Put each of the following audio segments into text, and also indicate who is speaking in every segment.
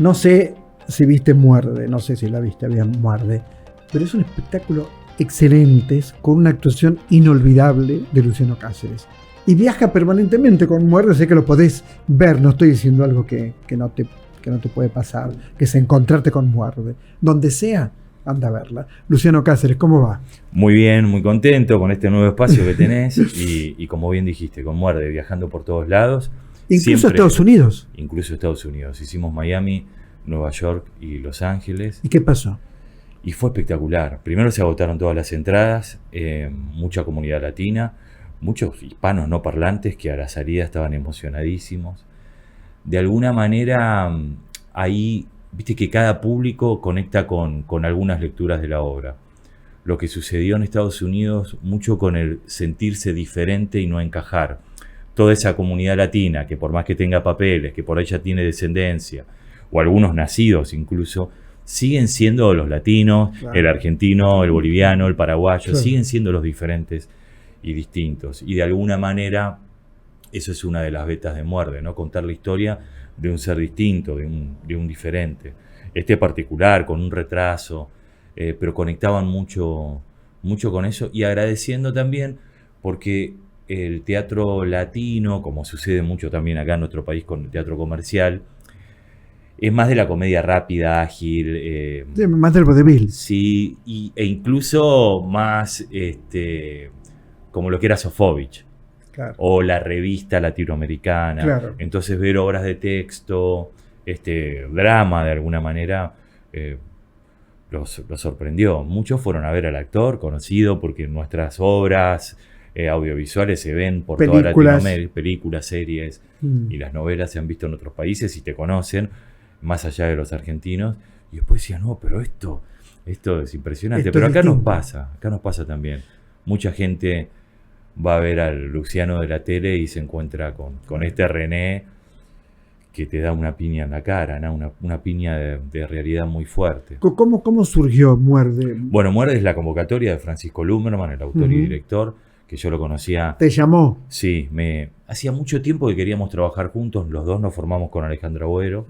Speaker 1: No sé si viste Muerde, no sé si la viste bien Muerde, pero es un espectáculo excelente, con una actuación inolvidable de Luciano Cáceres. Y viaja permanentemente con Muerde, sé que lo podés ver, no estoy diciendo algo que no te puede pasar, que es encontrarte con Muerde. Donde sea, anda a verla. Luciano Cáceres, ¿cómo va?
Speaker 2: Muy bien, muy contento con este nuevo espacio que tenés y como bien dijiste, con Muerde, viajando por todos lados.
Speaker 1: Incluso
Speaker 2: Siempre,
Speaker 1: Estados Unidos.
Speaker 2: Incluso Estados Unidos. Hicimos Miami, Nueva York y Los Ángeles.
Speaker 1: ¿Y qué pasó?
Speaker 2: Y fue espectacular. Primero se agotaron todas las entradas, mucha comunidad latina, muchos hispanos no parlantes que a la salida estaban emocionadísimos. De alguna manera, ahí, viste que cada público conecta con algunas lecturas de la obra. Lo que sucedió en Estados Unidos, mucho con el sentirse diferente y no encajar. Toda esa comunidad latina, que por más que tenga papeles, que por ahí ya tiene descendencia, o algunos nacidos incluso, siguen siendo los latinos, claro. El argentino, el boliviano, el paraguayo, claro. Siguen siendo los diferentes y distintos. Y de alguna manera, eso es una de las vetas de Muerde, ¿no? Contar la historia de un ser distinto, de un diferente. Particular, con un retraso, pero conectaban mucho con eso. Y agradeciendo también, porque el teatro latino, como sucede mucho también acá en nuestro país con el teatro comercial, es más de la comedia rápida, ágil.
Speaker 1: Sí, más del vodevil.
Speaker 2: Sí, e incluso más como lo que era Sofovich. Claro. O la revista latinoamericana. Claro. Entonces ver obras de texto, drama de alguna manera, los sorprendió. Muchos fueron a ver al actor conocido porque nuestras obras audiovisuales se ven por toda Latinoamérica, películas, series y las novelas se han visto en otros países y te conocen, más allá de los argentinos. Y después decían, no, pero esto es impresionante. Pero acá nos pasa también. Mucha gente va a ver al Luciano de la tele y se encuentra con este René que te da una piña en la cara, ¿no? Una piña de realidad muy fuerte.
Speaker 1: ¿Cómo surgió Muerde?
Speaker 2: Bueno, Muerde es la convocatoria de Francisco Lumberman, el autor y director, que yo lo conocía.
Speaker 1: ¿Te llamó?
Speaker 2: Sí, hacía mucho tiempo que queríamos trabajar juntos, los dos nos formamos con Alejandro Agüero.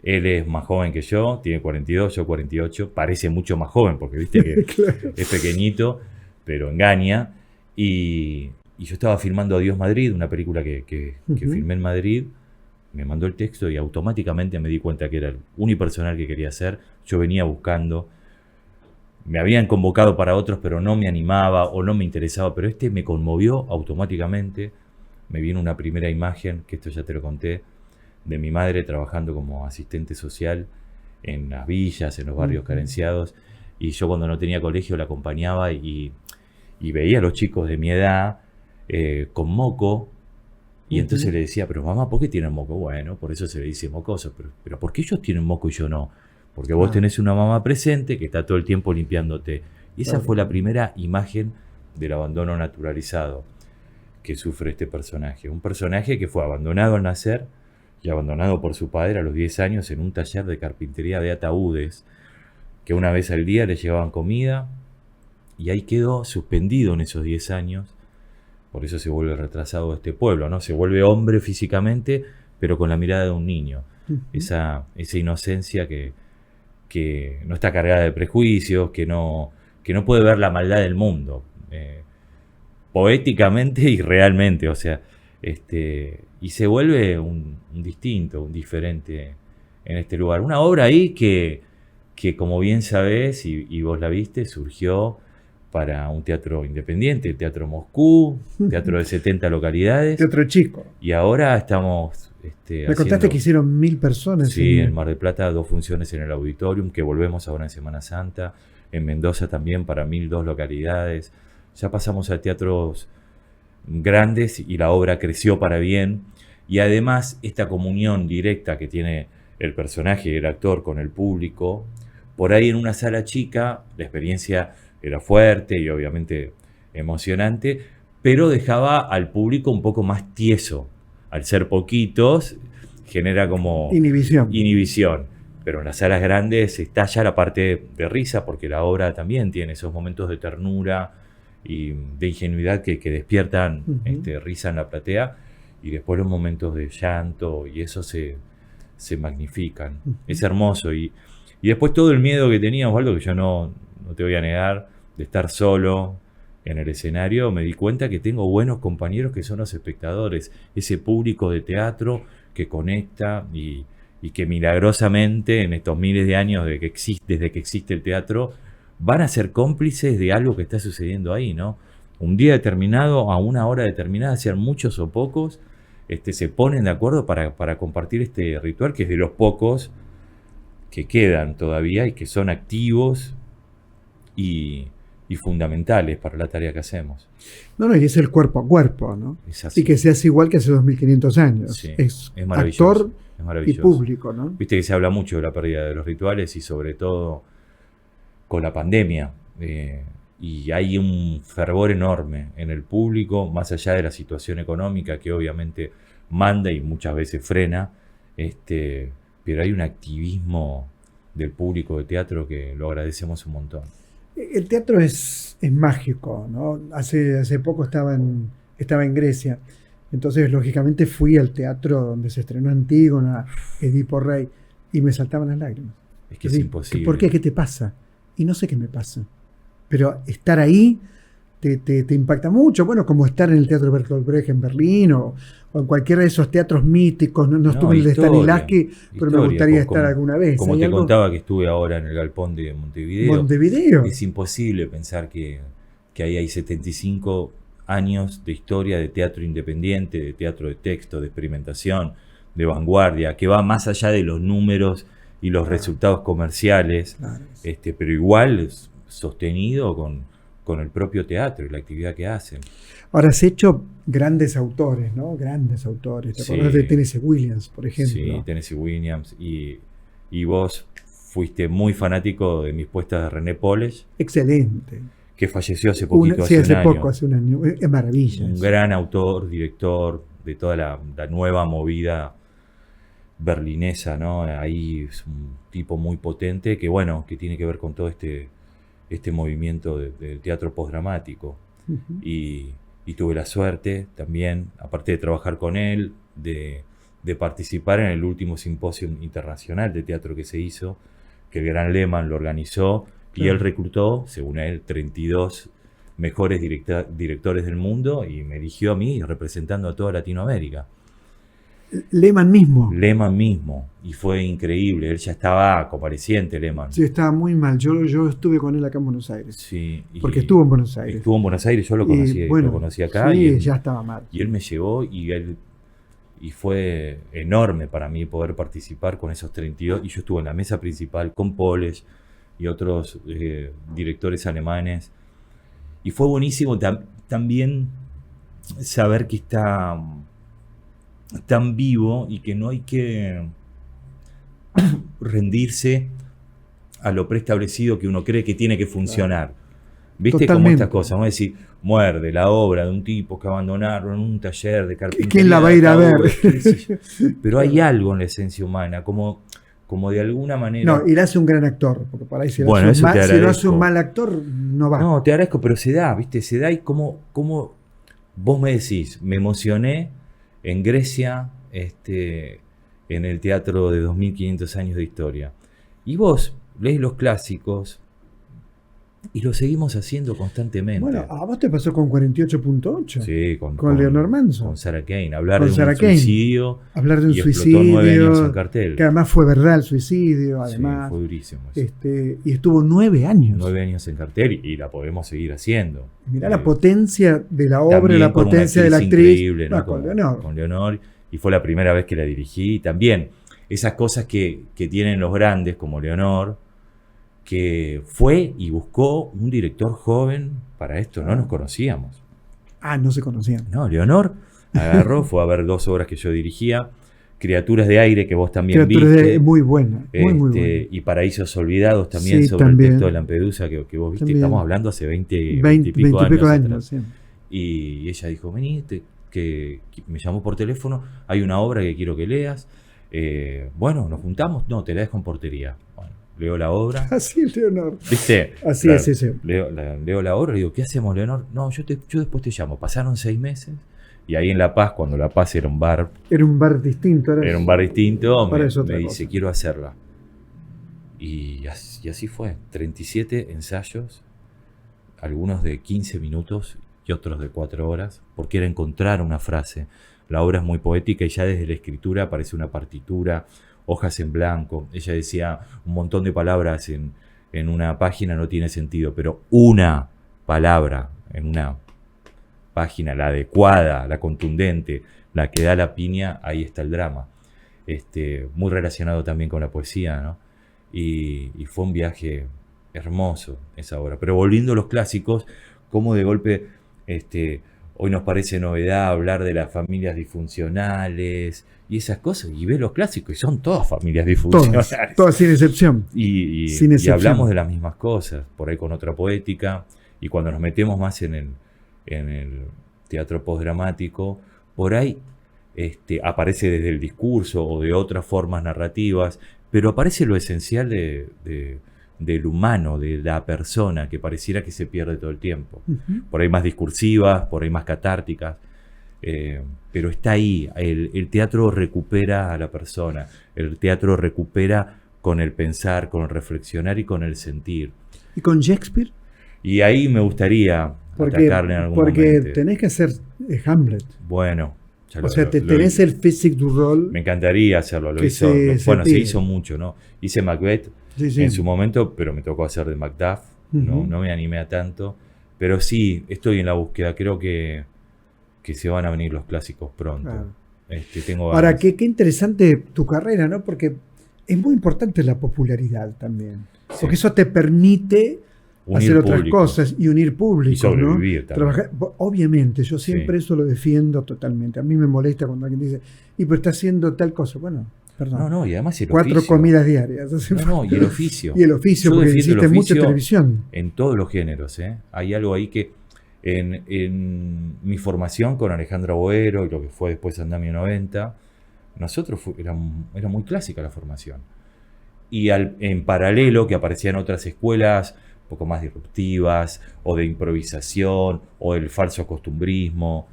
Speaker 2: Él es más joven que yo, tiene 42, yo 48, parece mucho más joven porque viste que claro. Es pequeñito, pero engaña. Y yo estaba filmando Adiós Madrid, una película que filmé en Madrid, me mandó el texto y automáticamente me di cuenta que era el unipersonal que quería hacer. Yo venía buscando, me habían convocado para otros, pero no me animaba o no me interesaba, pero me conmovió automáticamente. Me vino una primera imagen, que esto ya te lo conté, de mi madre trabajando como asistente social en las villas, en los barrios carenciados, y yo cuando no tenía colegio la acompañaba y veía a los chicos de mi edad con moco, y entonces le decía, pero mamá, ¿por qué tienen moco? Bueno, por eso se le dice mocoso, pero ¿por qué ellos tienen moco y yo no? Porque vos tenés una mamá presente que está todo el tiempo limpiándote. Y esa fue la primera imagen del abandono naturalizado que sufre este personaje. Un personaje que fue abandonado al nacer y abandonado por su padre a los 10 años en un taller de carpintería de ataúdes, que una vez al día le llevaban comida, y ahí quedó suspendido en esos 10 años. Por eso se vuelve retrasado este pueblo, ¿no? Se vuelve hombre físicamente, pero con la mirada de un niño. Esa inocencia que no está cargada de prejuicios, que no puede ver la maldad del mundo. Poéticamente y realmente, o sea, y se vuelve un distinto, un diferente en este lugar. Una obra ahí que como bien sabés, y vos la viste, surgió para un teatro independiente, el Teatro Moscú, teatro de 70 localidades.
Speaker 1: Teatro chico.
Speaker 2: Y ahora estamos
Speaker 1: Me contaste que hicieron 1000 personas.
Speaker 2: Sí, en Mar del Plata 2 funciones en el Auditorium, que volvemos ahora en Semana Santa. En Mendoza también para 1002 localidades. Ya pasamos a teatros grandes y la obra creció para bien. Y además esta comunión directa que tiene el personaje y el actor con el público, por ahí en una sala chica, la experiencia era fuerte y obviamente emocionante, pero dejaba al público un poco más tieso. Al ser poquitos, genera como inhibición. Pero en las salas grandes está ya la parte de risa, porque la obra también tiene esos momentos de ternura y de ingenuidad que despiertan risa en la platea, y después los momentos de llanto, y eso se se magnifican. Es hermoso. Y después todo el miedo que tenía, Osvaldo, que yo no te voy a negar, de estar solo en el escenario, me di cuenta que tengo buenos compañeros que son los espectadores, ese público de teatro que conecta y que milagrosamente en estos miles de años desde que existe el teatro, van a ser cómplices de algo que está sucediendo ahí, ¿no? Un día determinado, a una hora determinada, sean muchos o pocos, se ponen de acuerdo para compartir este ritual, que es de los pocos que quedan todavía y que son activos y fundamentales para la tarea que hacemos.
Speaker 1: No, y es el cuerpo a cuerpo, ¿no?
Speaker 2: Es así.
Speaker 1: Y que se hace igual que hace 2500 años.
Speaker 2: Sí,
Speaker 1: es
Speaker 2: maravilloso.
Speaker 1: Actor
Speaker 2: es maravilloso.
Speaker 1: Y público, ¿no?
Speaker 2: Viste que se habla mucho de la pérdida de los rituales y sobre todo con la pandemia. Y hay un fervor enorme en el público, más allá de la situación económica que obviamente manda y muchas veces frena, pero hay un activismo del público de teatro que lo agradecemos un montón.
Speaker 1: El teatro es mágico, ¿no? Hace poco estaba en Grecia, entonces lógicamente fui al teatro donde se estrenó Antígona, Edipo Rey, y me saltaban las lágrimas.
Speaker 2: Es que es imposible.
Speaker 1: ¿Por qué? ¿Qué te pasa? Y no sé qué me pasa. Pero estar ahí te impacta mucho. Bueno, como estar en el Teatro Bertolt Brecht en Berlín o en cualquiera de esos teatros míticos. No estuve en el de Stanislavski, pero me gustaría estar alguna vez.
Speaker 2: Como te contaba que estuve ahora en el Galpón de Montevideo.
Speaker 1: Montevideo.
Speaker 2: Es imposible pensar que ahí hay 75 años de historia de teatro independiente, de teatro de texto, de experimentación, de vanguardia, que va más allá de los números y los resultados comerciales, pero igual es sostenido con el propio teatro y la actividad que hacen.
Speaker 1: Ahora has hecho grandes autores, ¿no? Grandes autores. ¿Te acordás de Tennessee Williams, por ejemplo?
Speaker 2: Sí, Tennessee Williams. Y vos fuiste muy fanático de mis puestas de René Poles.
Speaker 1: Excelente.
Speaker 2: Que falleció hace poquito,
Speaker 1: hace un año. Es maravilla.
Speaker 2: Un gran autor, director de toda la nueva movida berlinesa, ¿no? Ahí es un tipo muy potente que tiene que ver con todo este movimiento del teatro postdramático. Uh-huh. Y tuve la suerte también, aparte de trabajar con él, de participar en el último simposio internacional de teatro que se hizo, que el gran Lehmann lo organizó, y él reclutó, según él, 32 mejores directores del mundo y me eligió a mí representando a toda Latinoamérica.
Speaker 1: Lehmann mismo.
Speaker 2: Lehmann mismo. Y fue increíble. Él ya estaba convaleciente, Lehmann.
Speaker 1: Sí, estaba muy mal. Yo estuve con él acá en Buenos Aires.
Speaker 2: Sí.
Speaker 1: Porque estuvo en Buenos Aires.
Speaker 2: Estuvo en Buenos Aires, yo lo conocí acá.
Speaker 1: Sí,
Speaker 2: y él,
Speaker 1: ya estaba mal.
Speaker 2: Y él me llevó y fue enorme para mí poder participar con esos 32. Y yo estuve en la mesa principal con Poles y otros directores alemanes. Y fue buenísimo también saber que está tan vivo y que no hay que rendirse a lo preestablecido que uno cree que tiene que funcionar. ¿Viste? Totalmente. Como estas cosas, vamos a decir, Muerde, la obra de un tipo que abandonaron en un taller de carpintería.
Speaker 1: ¿Quién la va a ir a ver?
Speaker 2: Pero hay algo en la esencia humana, como de alguna manera...
Speaker 1: No, y le hace un gran actor, porque para ahí si lo hace un mal actor, no va.
Speaker 2: No, te agradezco, pero se da, ¿viste? Se da y como vos me decís, me emocioné en Grecia, en el teatro de 2500 años de historia. Y vos lees los clásicos y lo seguimos haciendo constantemente.
Speaker 1: Bueno, a vos te pasó con 48.8.
Speaker 2: Sí,
Speaker 1: con Leonor Manso.
Speaker 2: Con Sarah Kane. Hablar de un suicidio.
Speaker 1: Hablar de un suicidio.
Speaker 2: 9 años en cartel.
Speaker 1: Que además fue verdad el suicidio, además.
Speaker 2: Sí, fue durísimo.
Speaker 1: Y estuvo 9 años.
Speaker 2: 9 años en cartel y la podemos seguir haciendo.
Speaker 1: Mirá la potencia de la obra, la potencia de la actriz.
Speaker 2: Increíble, ¿no? Con Leonor. Y fue la primera vez que la dirigí. Y también esas cosas que tienen los grandes, como Leonor, que fue y buscó un director joven para esto. No nos conocíamos.
Speaker 1: No se conocían.
Speaker 2: No, Leonor agarró, fue a ver 2 obras que yo dirigía. Criaturas de aire, que vos también viste.
Speaker 1: Muy buena, muy buena.
Speaker 2: Y Paraísos Olvidados también, sobre el texto de Lampedusa que vos viste. También. Estamos hablando hace 20 y pico años. Sí. Y ella dijo, vení, que me llamó por teléfono, hay una obra que quiero que leas. Bueno, ¿nos juntamos? No, te la dejo en portería. Bueno, leo la obra.
Speaker 1: Así es, Leonor.
Speaker 2: ¿Viste?
Speaker 1: Así es, sí.
Speaker 2: Leo la obra y digo, ¿qué hacemos, Leonor? No, yo después te llamo. Pasaron 6 meses Y ahí en La Paz, cuando La Paz era un bar...
Speaker 1: Era un bar distinto.
Speaker 2: Era un bar distinto, me dice,
Speaker 1: cosa.
Speaker 2: quiero hacerla. Y así fue. 37 ensayos, algunos de 15 minutos y otros de 4 horas, porque era encontrar una frase. La obra es muy poética y ya desde la escritura aparece una partitura, hojas en blanco. Ella decía, un montón de palabras en una página no tiene sentido, pero una palabra en una página, la adecuada, la contundente, la que da la piña, ahí está el drama. Muy relacionado también con la poesía, ¿no? Y fue un viaje hermoso esa obra. Pero volviendo a los clásicos, como de golpe hoy nos parece novedad hablar de las familias disfuncionales y esas cosas, y ves los clásicos y son todas familias disfuncionales.
Speaker 1: Todas sin excepción.
Speaker 2: Y hablamos de las mismas cosas, por ahí con otra poética, y cuando nos metemos más en el teatro postdramático, por ahí aparece desde el discurso o de otras formas narrativas, pero aparece lo esencial del humano, de la persona, que pareciera que se pierde todo el tiempo. Uh-huh. Por ahí más discursivas, por ahí más catárticas, pero está ahí. El teatro recupera a la persona, el teatro recupera con el pensar, con el reflexionar y con el sentir.
Speaker 1: ¿Y con Shakespeare?
Speaker 2: Y ahí me gustaría atacarle en algún momento.
Speaker 1: Porque tenés que hacer Hamlet.
Speaker 2: Bueno.
Speaker 1: Tenés el physique du rôle.
Speaker 2: Me encantaría hacerlo. Se hizo mucho, ¿no? Hice Macbeth en su momento, pero me tocó hacer de Macduff. Uh-huh. No me animé a tanto. Pero sí, estoy en la búsqueda. Creo que se van a venir los clásicos pronto. Claro.
Speaker 1: Ahora, qué interesante tu carrera, ¿no? Porque es muy importante la popularidad también. Sí. Porque eso te permite hacer otras cosas y unir público,
Speaker 2: y sobrevivir,
Speaker 1: ¿no? Trabajar, obviamente, yo siempre eso lo defiendo totalmente. A mí me molesta cuando alguien dice, pero está haciendo tal cosa. Bueno, perdón.
Speaker 2: No, y además el
Speaker 1: 4
Speaker 2: oficio.
Speaker 1: Comidas diarias.
Speaker 2: Y el oficio.
Speaker 1: Y el oficio, porque existe mucha televisión.
Speaker 2: En todos los géneros, ¿eh? Hay algo ahí que en mi formación con Alejandra Boero y lo que fue después Andamio 90, nosotros era muy clásica la formación. Y en paralelo que aparecían otras escuelas un poco más disruptivas, o de improvisación, o del falso costumbrismo.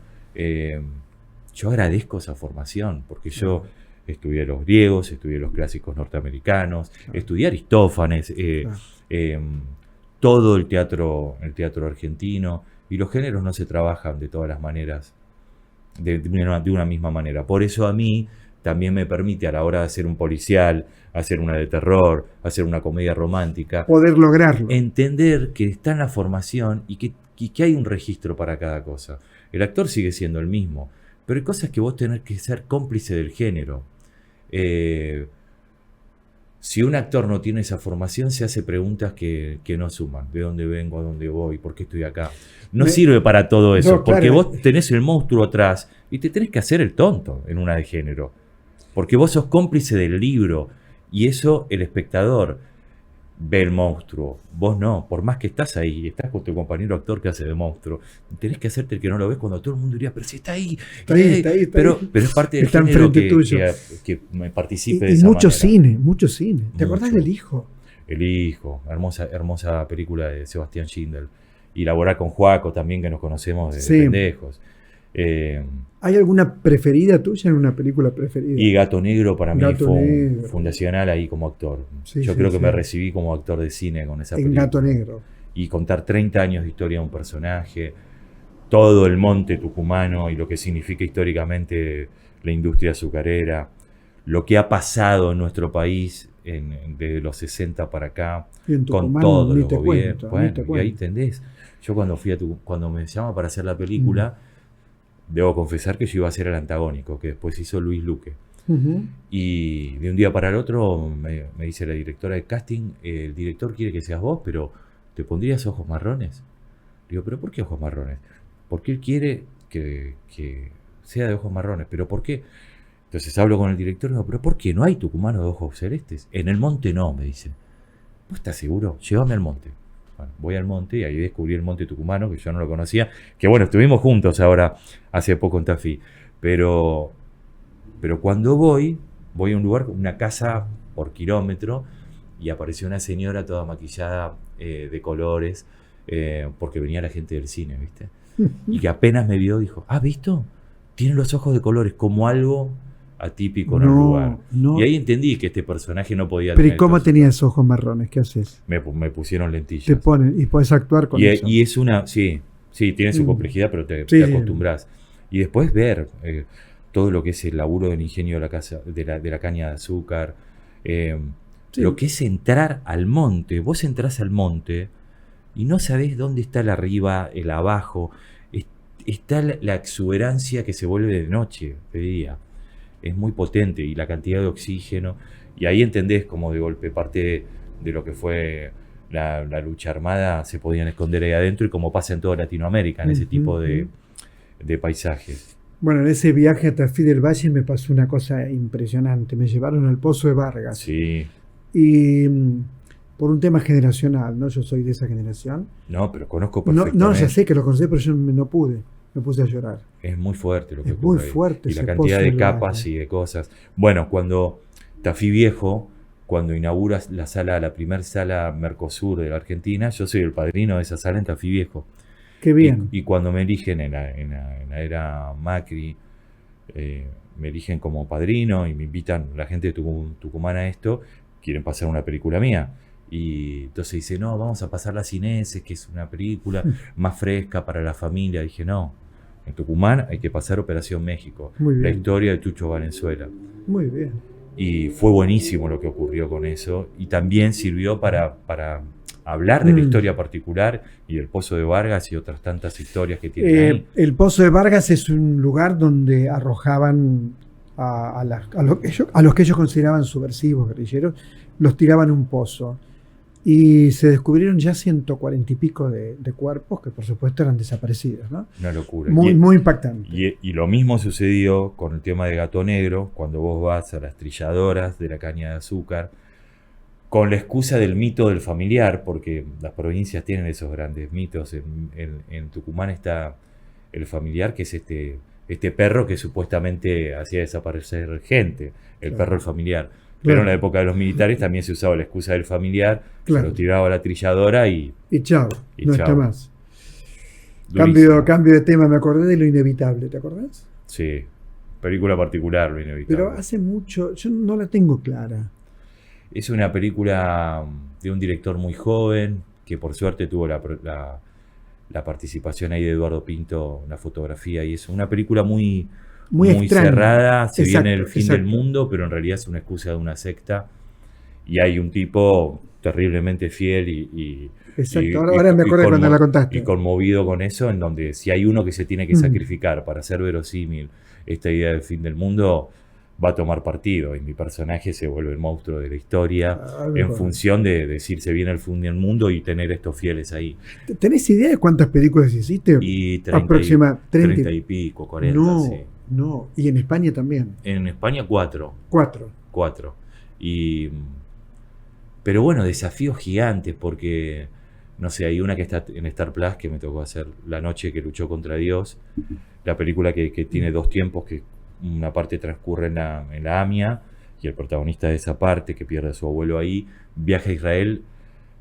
Speaker 2: Yo agradezco esa formación, porque yo estudié los griegos, estudié los clásicos norteamericanos, estudié Aristófanes, todo el teatro argentino, y los géneros no se trabajan de todas las maneras, de una misma manera. Por eso a mí también me permite, a la hora de hacer un policial, hacer una de terror, hacer una comedia romántica,
Speaker 1: poder lograrlo.
Speaker 2: Entender que está en la formación y que hay un registro para cada cosa. El actor sigue siendo el mismo, pero hay cosas que vos tenés que ser cómplice del género. Si un actor no tiene esa formación, se hace preguntas que no suman. ¿De dónde vengo? ¿A dónde voy? ¿Por qué estoy acá? No sirve para todo eso, porque vos tenés el monstruo atrás y te tenés que hacer el tonto en una de género. Porque vos sos cómplice del libro y eso el espectador ve el monstruo. Vos no, por más que estás ahí, estás con tu compañero actor que hace de monstruo, tenés que hacerte el que no lo ves cuando todo el mundo diría, pero si está ahí.
Speaker 1: Está ahí.
Speaker 2: Pero es parte del género que me participe de esa manera.
Speaker 1: Mucho cine. ¿Te acordás del Hijo?
Speaker 2: El Hijo, hermosa película de Sebastián Schindler. Y laborar con Joaco también, que nos conocemos de pendejos.
Speaker 1: ¿Hay alguna preferida tuya, en una película preferida?
Speaker 2: Y Gato Negro para mí fue fundacional ahí como actor. Yo creo que me recibí como actor de cine con esa película.
Speaker 1: En Gato Negro.
Speaker 2: Y contar 30 años de historia de un personaje, todo el monte tucumano y lo que significa históricamente la industria azucarera, lo que ha pasado en nuestro país desde los 60 para acá, con todos los gobiernos. Y ahí entendés. Yo cuando me llama para hacer la película, debo confesar que yo iba a ser el antagónico, que después hizo Luis Luque. Uh-huh. Y de un día para el otro me dice la directora de casting, el director quiere que seas vos, pero ¿te pondrías ojos marrones? Digo, ¿pero por qué ojos marrones? Porque él quiere que sea de ojos marrones, ¿pero por qué? Entonces hablo con el director y digo, ¿pero por qué no hay tucumanos de ojos celestes? En el monte no, me dice. ¿Vos estás seguro? Llévame al monte. Bueno, voy al monte y ahí descubrí el monte tucumano, que yo no lo conocía, que bueno, estuvimos juntos ahora hace poco en Tafí, pero cuando voy a un lugar, una casa por kilómetro, y apareció una señora toda maquillada de colores, porque venía la gente del cine, ¿viste? Y que apenas me vio dijo, ¿has visto? tiene los ojos de colores como algo atípico en el lugar. Y ahí entendí que este personaje no podía
Speaker 1: tener. Pero ¿y cómo tenías ojos marrones? ¿Qué haces?
Speaker 2: Me pusieron lentillas.
Speaker 1: Te ponen y puedes actuar con eso.
Speaker 2: Y es una, sí, tiene su complejidad, pero te acostumbras. Y después ver todo lo que es el laburo del ingenio de la caña de azúcar, lo que es entrar al monte. Vos entrás al monte y no sabés dónde está el arriba, el abajo. Está la exuberancia que se vuelve de noche, de día. Es muy potente, y la cantidad de oxígeno. Y ahí entendés como de golpe parte de lo que fue la lucha armada se podían esconder ahí adentro, y como pasa en toda Latinoamérica, en ese tipo de paisajes.
Speaker 1: Bueno, en ese viaje a Tafí del Valle me pasó una cosa impresionante. Me llevaron al Pozo de Vargas.
Speaker 2: Sí.
Speaker 1: Y por un tema generacional, ¿no? Yo soy de esa generación.
Speaker 2: No, pero conozco perfectamente.
Speaker 1: No, ya sé que lo conocí, pero yo no pude. Me puse a llorar.
Speaker 2: Es muy fuerte lo que
Speaker 1: ocurre. Es muy fuerte.
Speaker 2: Y la cantidad de capas y de cosas. Bueno, cuando Tafí Viejo, cuando inauguras la primera sala Mercosur de la Argentina, yo soy el padrino de esa sala en Tafí Viejo.
Speaker 1: Qué bien.
Speaker 2: Y cuando me eligen en la era Macri, me eligen como padrino y me invitan la gente de Tucumán a esto, quieren pasar una película mía. Y entonces dice, no, vamos a pasar Las Ineses, que es una película más fresca para la familia. Dije, no, en Tucumán hay que pasar Operación México, la historia de Chucho Valenzuela.
Speaker 1: Muy bien.
Speaker 2: Y fue buenísimo lo que ocurrió con eso, y también sirvió para hablar de la historia particular y del Pozo de Vargas y otras tantas historias que tiene ahí.
Speaker 1: El Pozo de Vargas es un lugar donde arrojaban a los que ellos consideraban subversivos, guerrilleros, los tiraban a un pozo. Y se descubrieron ya 140 y pico de cuerpos que por supuesto eran desaparecidos, ¿no?
Speaker 2: Una locura.
Speaker 1: Muy impactante.
Speaker 2: Y lo mismo sucedió con el tema de Gato Negro, cuando vos vas a las trilladoras de la caña de azúcar, con la excusa del mito del familiar, porque las provincias tienen esos grandes mitos. En Tucumán está el familiar, que es este perro que supuestamente hacía desaparecer gente, el perro el familiar. Pero en la época de los militares también se usaba la excusa del familiar, se lo tiraba a la trilladora y
Speaker 1: chao, no está más. Cambio de tema, me acordé de Lo Inevitable, ¿te acordás?
Speaker 2: Sí, película particular, Lo Inevitable.
Speaker 1: Pero hace mucho, yo no la tengo clara.
Speaker 2: Es una película de un director muy joven, que por suerte tuvo la participación ahí de Eduardo Pinto en la fotografía, y es una película muy cerrada, se viene el fin del mundo, pero en realidad es una excusa de una secta, y hay un tipo terriblemente fiel y
Speaker 1: ahora me acordé cuando la contaste.
Speaker 2: Y conmovido con eso, en donde si hay uno que se tiene que sacrificar para hacer verosímil esta idea del fin del mundo, va a tomar partido, y mi personaje se vuelve el monstruo de la historia en función de decir se viene el fin del mundo y tener estos fieles ahí.
Speaker 1: ¿Tenés idea de cuántas películas hiciste?
Speaker 2: Y 30 y pico, 40, sí.
Speaker 1: No, y en España también.
Speaker 2: En España 4.
Speaker 1: 4.
Speaker 2: Pero bueno, desafíos gigantes, porque, no sé, hay una que está en Star Plus que me tocó hacer, La noche que luchó contra Dios, la película que tiene 2 tiempos, que una parte transcurre en la AMIA, y el protagonista de esa parte, que pierde a su abuelo ahí, viaja a Israel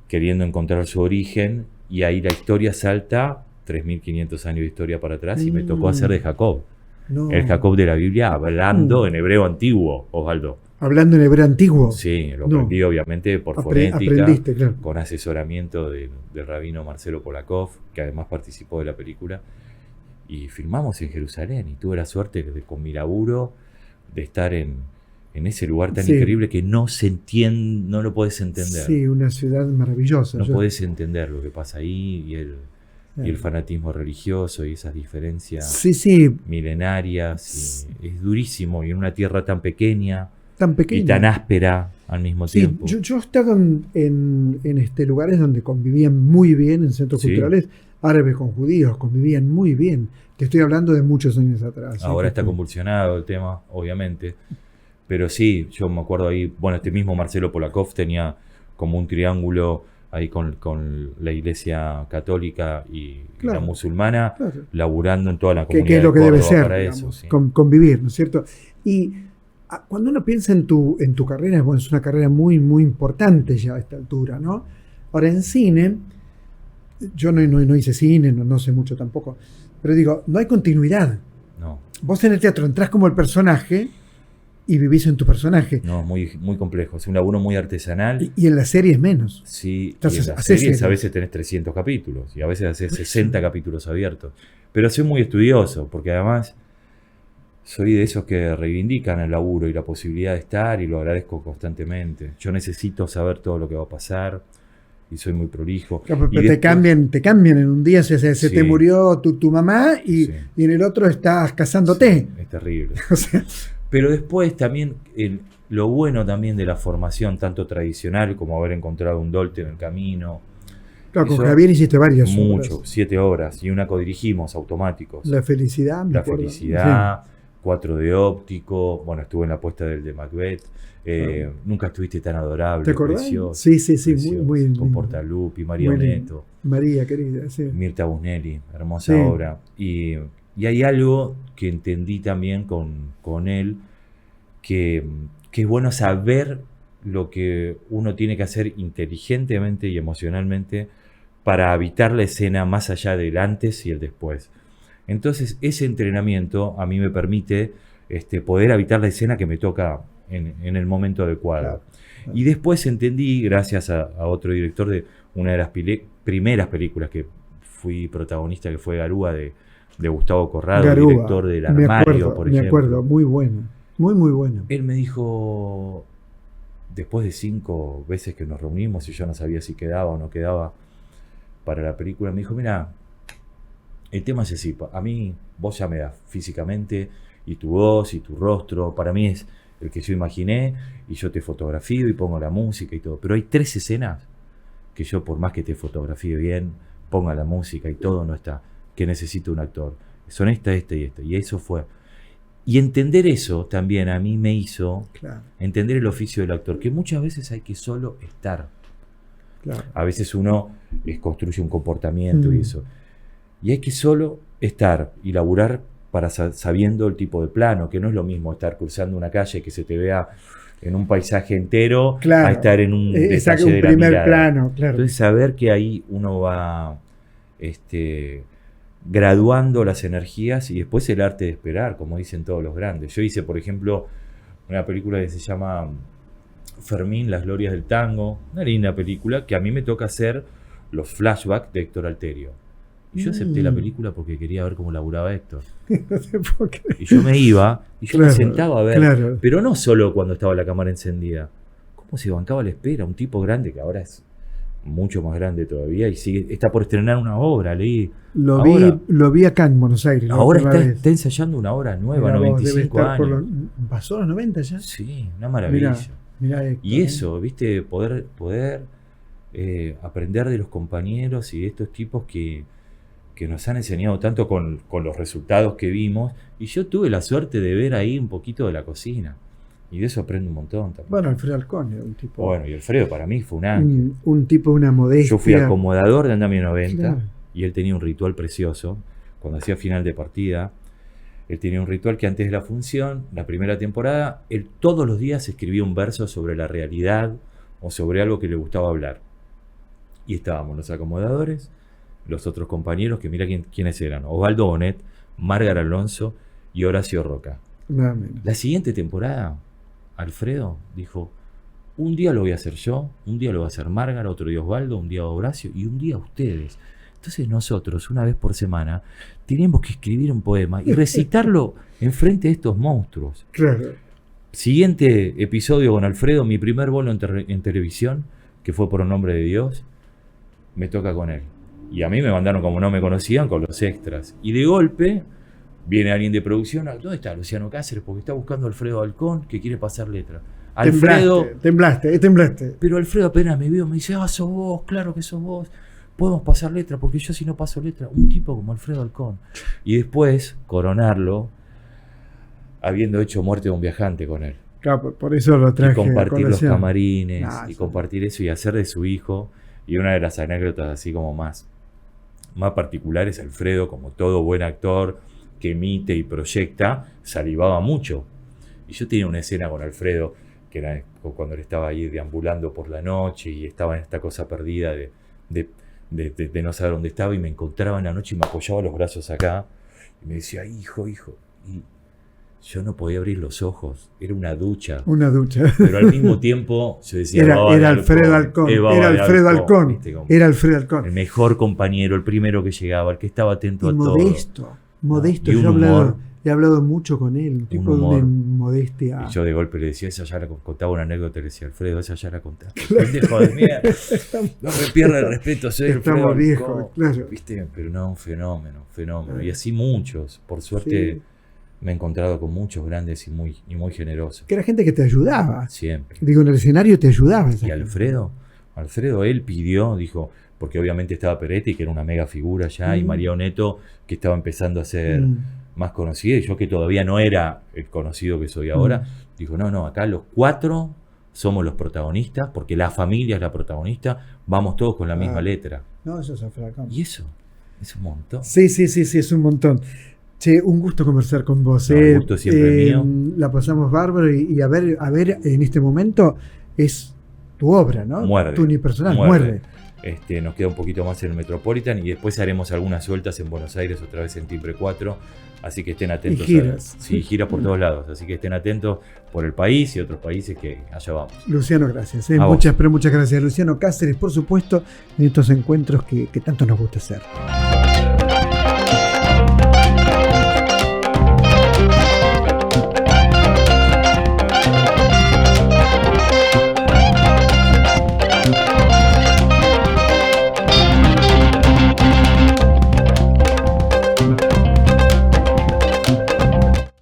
Speaker 2: queriendo encontrar su origen, y ahí la historia salta 3.500 años de historia para atrás, y me tocó hacer de Jacob. No. El Jacob de la Biblia, hablando en hebreo antiguo, Osvaldo.
Speaker 1: ¿Hablando en hebreo antiguo?
Speaker 2: Sí, lo aprendí obviamente por fonética, claro, con asesoramiento del rabino Marcelo Polakov, que además participó de la película. Y filmamos en Jerusalén, y tuve la suerte con mi laburo de estar en ese lugar tan increíble que no se entiende, no lo puedes entender.
Speaker 1: Sí, una ciudad maravillosa.
Speaker 2: No puedes entender lo que pasa ahí, y el fanatismo religioso y esas diferencias milenarias. Es durísimo, y en una tierra tan pequeña y tan áspera al mismo tiempo.
Speaker 1: Yo he estado en lugares donde convivían muy bien, en centros culturales, árabes con judíos, convivían muy bien. Te estoy hablando de muchos años atrás.
Speaker 2: Ahora está convulsionado el tema, obviamente. Pero sí, yo me acuerdo ahí, bueno, este mismo Marcelo Polakov tenía como un triángulo ahí con la iglesia católica y la musulmana, laburando en toda la comunidad.
Speaker 1: Que es lo que debe ser,
Speaker 2: para
Speaker 1: digamos,
Speaker 2: eso, sí.
Speaker 1: Convivir, ¿no es cierto? Y cuando uno piensa en tu carrera, bueno, es una carrera muy, muy importante ya a esta altura, ¿no? Ahora, en cine, yo no hice cine, no sé mucho tampoco, pero digo, no hay continuidad.
Speaker 2: No.
Speaker 1: vos en el teatro entrás como el personaje y vivís en tu personaje.
Speaker 2: No, muy, muy complejo. Es un laburo muy artesanal.
Speaker 1: Y en la serie es menos.
Speaker 2: Sí,
Speaker 1: entonces,
Speaker 2: y en las series a veces tenés 300 capítulos y a veces haces 60 capítulos abiertos. Pero soy muy estudioso, porque además soy de esos que reivindican el laburo y la posibilidad de estar, y lo agradezco constantemente. Yo necesito saber todo lo que va a pasar y soy muy prolijo.
Speaker 1: Claro, pero te cambian en un día, se
Speaker 2: Sí.
Speaker 1: te murió tu mamá y en el otro estás casándote.
Speaker 2: Sí, es terrible.
Speaker 1: O sea,
Speaker 2: pero después también, lo bueno también de la formación, tanto tradicional como haber encontrado un Dolte en el camino.
Speaker 1: claro, con Javier hiciste varias
Speaker 2: mucho,
Speaker 1: obras.
Speaker 2: 7 horas, y una codirigimos, Automáticos.
Speaker 1: La felicidad, me
Speaker 2: La
Speaker 1: acuerdo.
Speaker 2: felicidad, 4 de óptico, bueno, estuve en la puesta del de Macbeth. Nunca estuviste tan adorable,
Speaker 1: ¿Te acordás?
Speaker 2: precioso.
Speaker 1: Sí,
Speaker 2: precioso,
Speaker 1: muy
Speaker 2: con
Speaker 1: lindo.
Speaker 2: Portalupi, María
Speaker 1: Muy lindo.
Speaker 2: Oneto,
Speaker 1: María, querida, sí.
Speaker 2: Mirta Busnelli, hermosa
Speaker 1: Sí.
Speaker 2: obra. Y hay algo que entendí también con él, que es bueno saber lo que uno tiene que hacer inteligentemente y emocionalmente para habitar la escena más allá del antes y el después. Entonces ese entrenamiento a mí me permite poder habitar la escena que me toca en el momento adecuado.
Speaker 1: Claro.
Speaker 2: Y después entendí, gracias a otro director de una de las primeras películas que fui protagonista, que fue Garúa, de Gustavo Corrado,
Speaker 1: Garúa,
Speaker 2: director del Armario, por ejemplo.
Speaker 1: Me acuerdo, muy buena. Muy buena.
Speaker 2: Él me dijo, después de 5 veces que nos reunimos y yo no sabía si quedaba o no quedaba para la película, me dijo, mira, el tema es así, a mí vos ya me das físicamente, y tu voz y tu rostro, para mí es el que yo imaginé, y yo te fotografío y pongo la música y todo, pero hay 3 escenas que yo, por más que te fotografíe bien, ponga la música y todo, no está, que necesito un actor, son esta y esta, y eso fue. Y entender eso también a mí me hizo entender el oficio del actor, que muchas veces hay que solo estar.
Speaker 1: Claro.
Speaker 2: A veces uno construye un comportamiento y eso. Y hay que solo estar y laburar para sabiendo el tipo de plano, que no es lo mismo estar cruzando una calle que se te vea en un paisaje entero, a estar en un detalle de la
Speaker 1: primer
Speaker 2: mirada.
Speaker 1: plano, claro.
Speaker 2: Entonces saber que ahí uno va graduando las energías y después el arte de esperar, como dicen todos los grandes. Yo hice, por ejemplo, una película que se llama Fermín, Las Glorias del Tango, una linda película que a mí me toca hacer los flashbacks de Héctor Alterio. Y yo acepté la película porque quería ver cómo laburaba Héctor.
Speaker 1: No te puedo creer.
Speaker 2: Y yo me iba y yo me sentaba a ver,
Speaker 1: claro.
Speaker 2: pero no solo cuando estaba la cámara encendida. ¿Cómo se bancaba la espera? Un tipo grande que ahora es mucho más grande todavía y está por estrenar una obra, leí.
Speaker 1: Lo vi acá en Buenos Aires.
Speaker 2: Ahora está ensayando una obra nueva, 95 años.
Speaker 1: ¿Pasó los 90 ya?
Speaker 2: Sí, una maravilla.
Speaker 1: Mirá Héctor,
Speaker 2: y eso, viste, poder aprender de los compañeros y de estos tipos que nos han enseñado tanto con los resultados que vimos. Y yo tuve la suerte de ver ahí un poquito de la cocina. Y de eso aprendo un montón también.
Speaker 1: Bueno, Alfredo Alcón era un tipo...
Speaker 2: Bueno, y Alfredo para mí fue un ángel.
Speaker 1: Un tipo de una modestia.
Speaker 2: Yo fui acomodador de Andamio 90,
Speaker 1: claro.
Speaker 2: Y él tenía un ritual precioso. Cuando hacía final de partida, él tenía un ritual que antes de la función, la primera temporada, él todos los días escribía un verso sobre la realidad o sobre algo que le gustaba hablar. Y estábamos los acomodadores, los otros compañeros, que mira quiénes eran: Osvaldo Bonet, Márgar Alonso y Horacio Roca. La siguiente temporada, Alfredo dijo: un día lo voy a hacer yo, un día lo va a hacer Márgar, otro día Osvaldo, un día Horacio y un día ustedes. Entonces nosotros, una vez por semana, teníamos que escribir un poema y recitarlo enfrente de estos monstruos.
Speaker 1: Claro.
Speaker 2: Siguiente episodio con Alfredo, mi primer bolo en televisión, que fue Por un Nombre de Dios, me toca con él. Y a mí me mandaron, como no me conocían, con los extras. Y de golpe viene alguien de producción: ¿dónde está Luciano Cáceres? Porque está buscando a Alfredo Alcón, que quiere pasar letra. Alfredo,
Speaker 1: temblaste.
Speaker 2: Pero Alfredo apenas me vio, me dice: sos vos, claro que sos vos. Podemos pasar letra, porque yo si no paso letra, un tipo como Alfredo Alcón. Y después coronarlo habiendo hecho Muerte de un Viajante con él.
Speaker 1: Claro, por eso lo traje.
Speaker 2: Y compartir los camarines, y compartir eso y hacer de su hijo. Y una de las anécdotas así como más particulares, Alfredo, como todo buen actor que emite y proyecta, salivaba mucho. Y yo tenía una escena con Alfredo, que era cuando él estaba ahí deambulando por la noche y estaba en esta cosa perdida de no saber dónde estaba, y me encontraba en la noche y me apoyaba los brazos acá y me decía: hijo, yo no podía abrir los ojos, era una ducha.
Speaker 1: Una ducha.
Speaker 2: Pero al mismo tiempo yo decía,
Speaker 1: era Alfredo Alcón, era Alfredo Alcón, era Alfredo Alcón.
Speaker 2: El mejor compañero, el primero que llegaba, el que estaba atento a todo.
Speaker 1: Modesto,
Speaker 2: y
Speaker 1: he hablado mucho con él, un tipo de una modestia.
Speaker 2: Y yo de golpe le decía, esa ya la contaba una anécdota, le decía, Alfredo, esa ya la conté. Pendejo de mierda, no me pierda el respeto, soy Alfredo
Speaker 1: Alcón, viejo, claro.
Speaker 2: ¿Viste? Pero no, un fenómeno. Y así muchos, por suerte. Sí. Me he encontrado con muchos grandes y muy generosos.
Speaker 1: Que era gente que te ayudaba.
Speaker 2: Siempre.
Speaker 1: Digo, en el escenario te ayudaba.
Speaker 2: Y Alfredo, él pidió, dijo, porque obviamente estaba Peretti, que era una mega figura ya, y María Oneto, que estaba empezando a ser más conocida, y yo que todavía no era el conocido que soy ahora, dijo, no, acá los 4 somos los protagonistas, porque la familia es la protagonista, vamos todos con la misma letra.
Speaker 1: No, eso es Alfredo.
Speaker 2: Y eso, es un montón.
Speaker 1: Sí, es un montón. Che, un gusto conversar con vos.
Speaker 2: Un gusto siempre mío.
Speaker 1: La pasamos bárbaro y a ver, en este momento es tu obra, ¿no?
Speaker 2: Muerde.
Speaker 1: Tu unipersonal, Muerde.
Speaker 2: Nos queda un poquito más en el Metropolitan y después haremos algunas sueltas en Buenos Aires, otra vez en Timbre 4. Así que estén atentos.
Speaker 1: Y giras.
Speaker 2: Sí, giras por todos lados. Así que estén atentos por el país y otros países que allá vamos.
Speaker 1: Luciano, gracias. Muchas gracias. Luciano Cáceres, por supuesto, en estos encuentros que tanto nos gusta hacer.